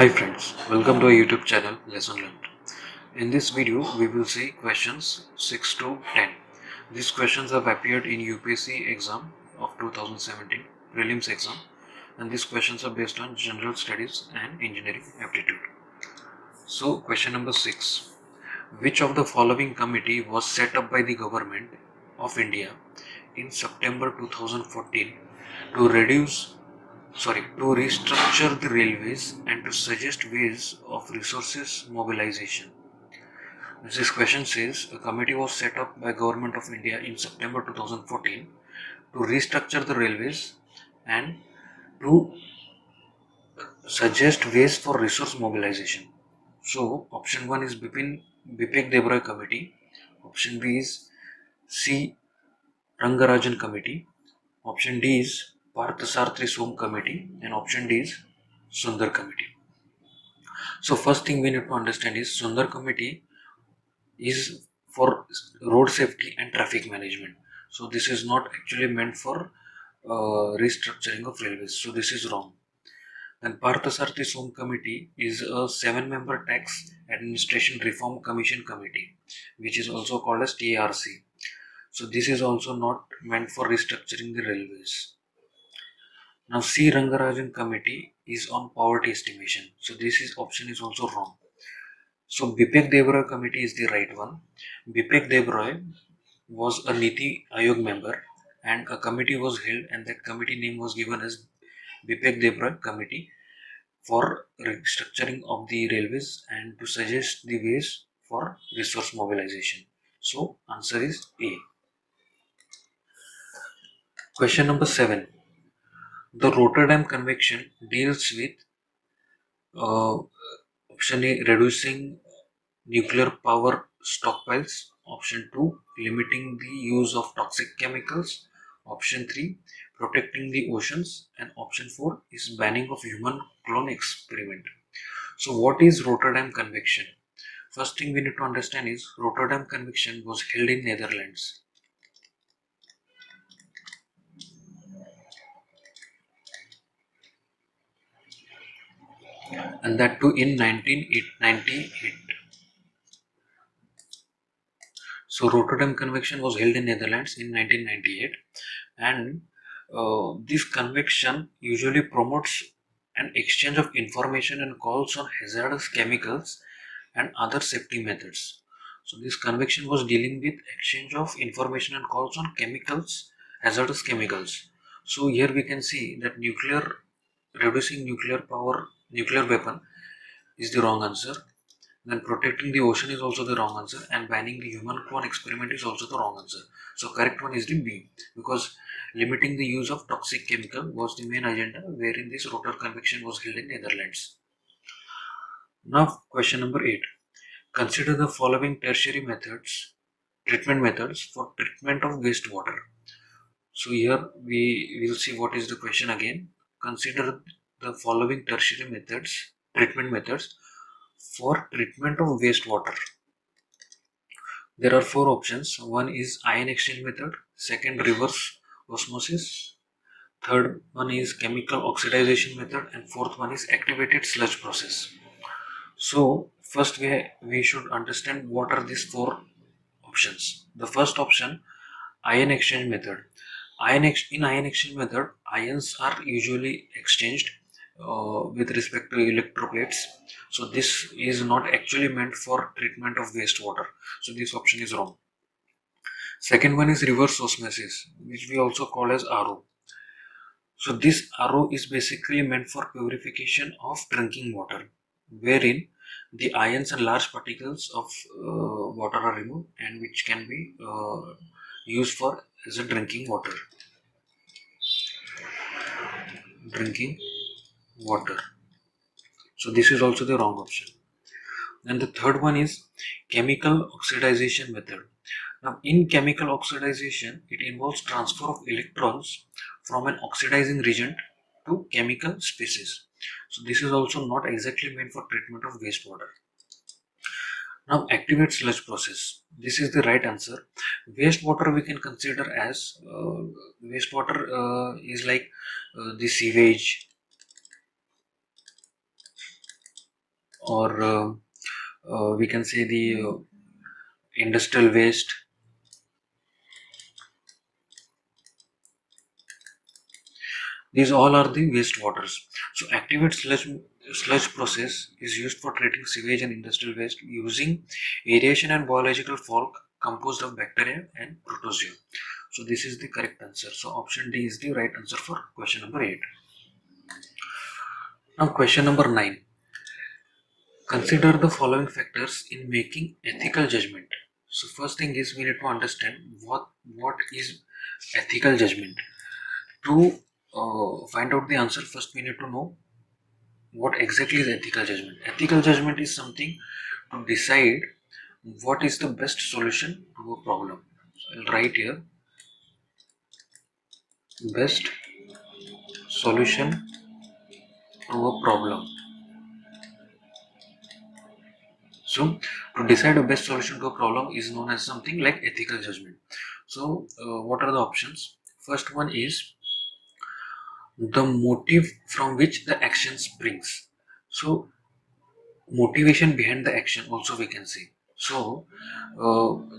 Hi friends, welcome to our YouTube channel Lesson Learned. In this video, we will see questions 6 to 10. These questions have appeared in UPSC exam of 2017 prelims exam, and these questions are based on general studies and engineering aptitude. So question number 6. Which of the following committee was set up by the government of India in September 2014 to restructure the railways and to suggest ways of resources mobilization? This question says a committee was set up by Government of India in September 2014 to restructure the railways and to suggest ways for resource mobilization. So option 1 is Bipin Debroy Committee, option B is C. Rangarajan Committee, option D is Parthasarathi Som Committee, and option D is Sundar Committee. So first thing we need to understand is Sundar Committee is for road safety and traffic management. So this is not actually meant for restructuring of railways. So this is wrong. Then Parthasarathi Som Committee is a 7-member Tax Administration Reform Commission Committee, which is also called as TARC. So this is also not meant for restructuring the railways. Now C. Rangarajan Committee is on poverty estimation. So this option is also wrong. So Bipin Debroy Committee is the right one. Bipin Debroy was a Niti Ayog member, and a committee was held, and that committee name was given as Bipin Debroy Committee for restructuring of the railways and to suggest the ways for resource mobilization. So answer is A. Question number 7. The Rotterdam Convention deals with option A, reducing nuclear power stockpiles, option 2, limiting the use of toxic chemicals, option 3, protecting the oceans, and option 4 is banning of human clone experiment. So what is Rotterdam Convention? First thing we need to understand is Rotterdam Convention was held in Netherlands. And that too in 1998. So Rotterdam Convention was held in Netherlands in 1998, and this convention usually promotes an exchange of information and calls on hazardous chemicals and other safety methods. So this convention was dealing with exchange of information and calls on hazardous chemicals. So here we can see that reducing nuclear weapon is the wrong answer. Then protecting the ocean is also the wrong answer, and banning the human clone experiment is also the wrong answer. So correct one is the B, because limiting the use of toxic chemical was the main agenda wherein this Rotterdam Convention was held in Netherlands. Now question number 8. Consider the following treatment methods for treatment of wastewater. So here we will see what is the question again. Consider the following treatment methods for treatment of wastewater. There are 4 options. One is ion exchange method, second reverse osmosis, third one is chemical oxidization method, and fourth one is activated sludge process. So first we should understand what are these 4 options. The first option, ion exchange method. In ion exchange method, ions are usually exchanged with respect to electroplates. So this is not actually meant for treatment of wastewater. So this option is wrong. Second one is reverse osmosis, which we also call as RO. So this RO is basically meant for purification of drinking water, wherein the ions and large particles of water are removed and which can be used for as a drinking water. So this is also the wrong option. And the third one is chemical oxidization method. Now in chemical oxidization, it involves transfer of electrons from an oxidizing reagent to chemical species. So this is also not exactly meant for treatment of wastewater. Now activate sludge process. This is the right answer. Wastewater we can consider as wastewater is like the sewage, or we can say the industrial waste. These all are the wastewaters. So activate sludge process is used for treating sewage and industrial waste using aeration and biological fog composed of bacteria and protozoa. So this is the correct answer. So option D is the right answer for question number 8. Now question number 9. Consider the following factors in making ethical judgment. So first thing is we need to understand what is ethical judgment. To find out the answer, first we need to know what exactly is ethical judgment. Ethical judgment is something to decide what is the best solution to a problem. So I'll write here best solution to a problem. So to decide a best solution to a problem is known as something like ethical judgment. So what are the options? First one is the motive from which the action springs. So motivation behind the action also we can say. So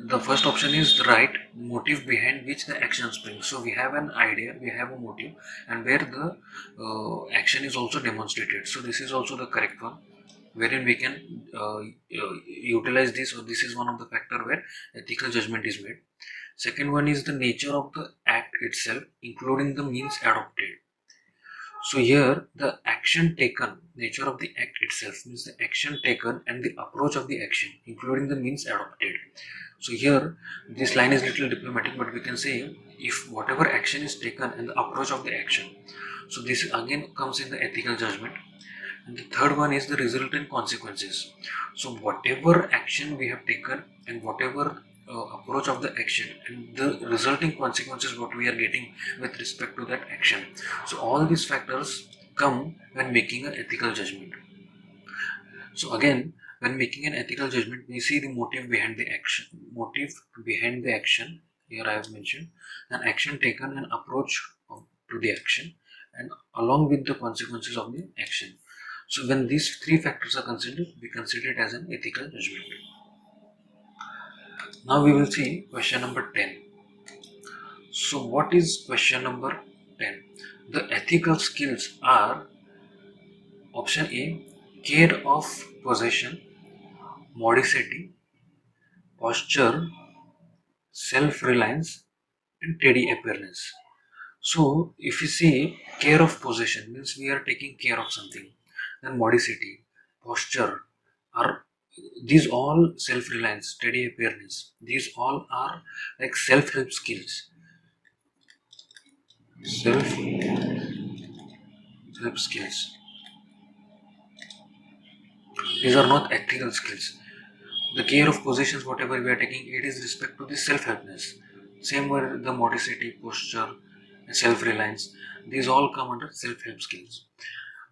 the first option is the right motive behind which the action springs. So we have an idea, we have a motive, and where the action is also demonstrated. So this is also the correct one, wherein we can utilize this, or this is one of the factor where ethical judgment is made. Second one is the nature of the act itself, including the means adopted. So here the action taken, nature of the act itself means the action taken and the approach of the action, including the means adopted. So here this line is little diplomatic, but we can say if whatever action is taken and the approach of the action. So this again comes in the ethical judgment. And the third one is the resultant consequences. So whatever action we have taken and whatever approach of the action and the resulting consequences what we are getting with respect to that action. So all these factors come when making an ethical judgment. So again, when making an ethical judgment, we see the motive behind the action. Motive behind the action. Here I have mentioned an action taken and approach to the action, and along with the consequences of the action. So when these three factors are considered, we consider it as an ethical judgment. Now we will see question number 10. So what is question number 10? The ethical skills are option A, care of possession, modesty, posture, self-reliance, and tidy appearance. So if you see care of possession means we are taking care of something, then modesty, posture are these all self-reliance, steady appearance. These all are like self-help skills. Self-help skills. These are not ethical skills. The care of possessions, whatever we are taking, it is respect to the self-helpness. Same with the modesty, posture, self-reliance. These all come under self-help skills.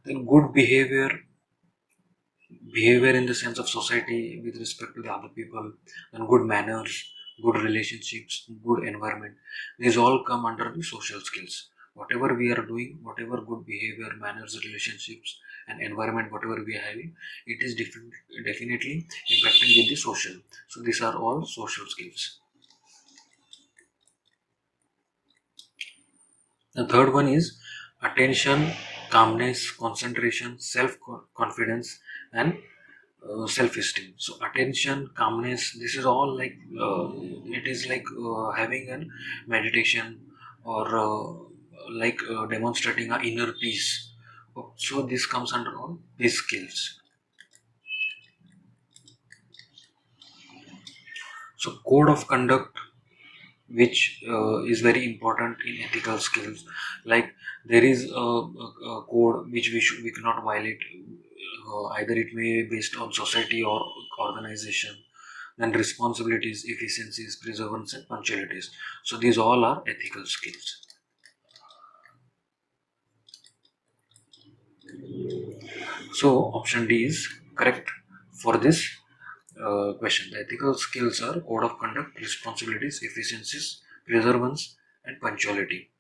Then good behavior in the sense of society with respect to the other people, and good manners, good relationships, good environment. These all come under the social skills. Whatever we are doing, whatever good behavior, manners, relationships, and environment, whatever we are having, it is definitely impacting with the social. So these are all social skills. The third one is attention, calmness, concentration, self confidence, and self-esteem. So attention, calmness, this is all like it is like having an meditation, or demonstrating our inner peace. So this comes under all these skills. So code of conduct, which is very important in ethical skills, like there is a code which we cannot violate. Either it may be based on society or organization. Then responsibilities, efficiencies, perseverance, and punctualities. So these all are ethical skills. So option D is correct for this question. The ethical skills are code of conduct, responsibilities, efficiencies, perseverance, and punctuality.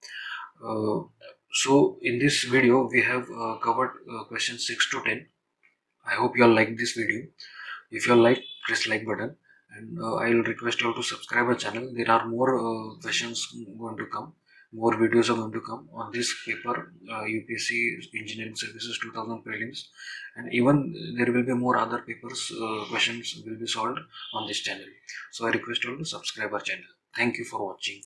So in this video we have covered questions 6 to 10. I hope you all like this video. If you all like, press like button, and I will request you all to subscribe our channel. There are more questions going to come, more videos are going to come on this paper, UPSC Engineering Services 2000 prelims, and even there will be more other papers, questions will be solved on this channel. So I request you all to subscribe our channel. Thank you for watching.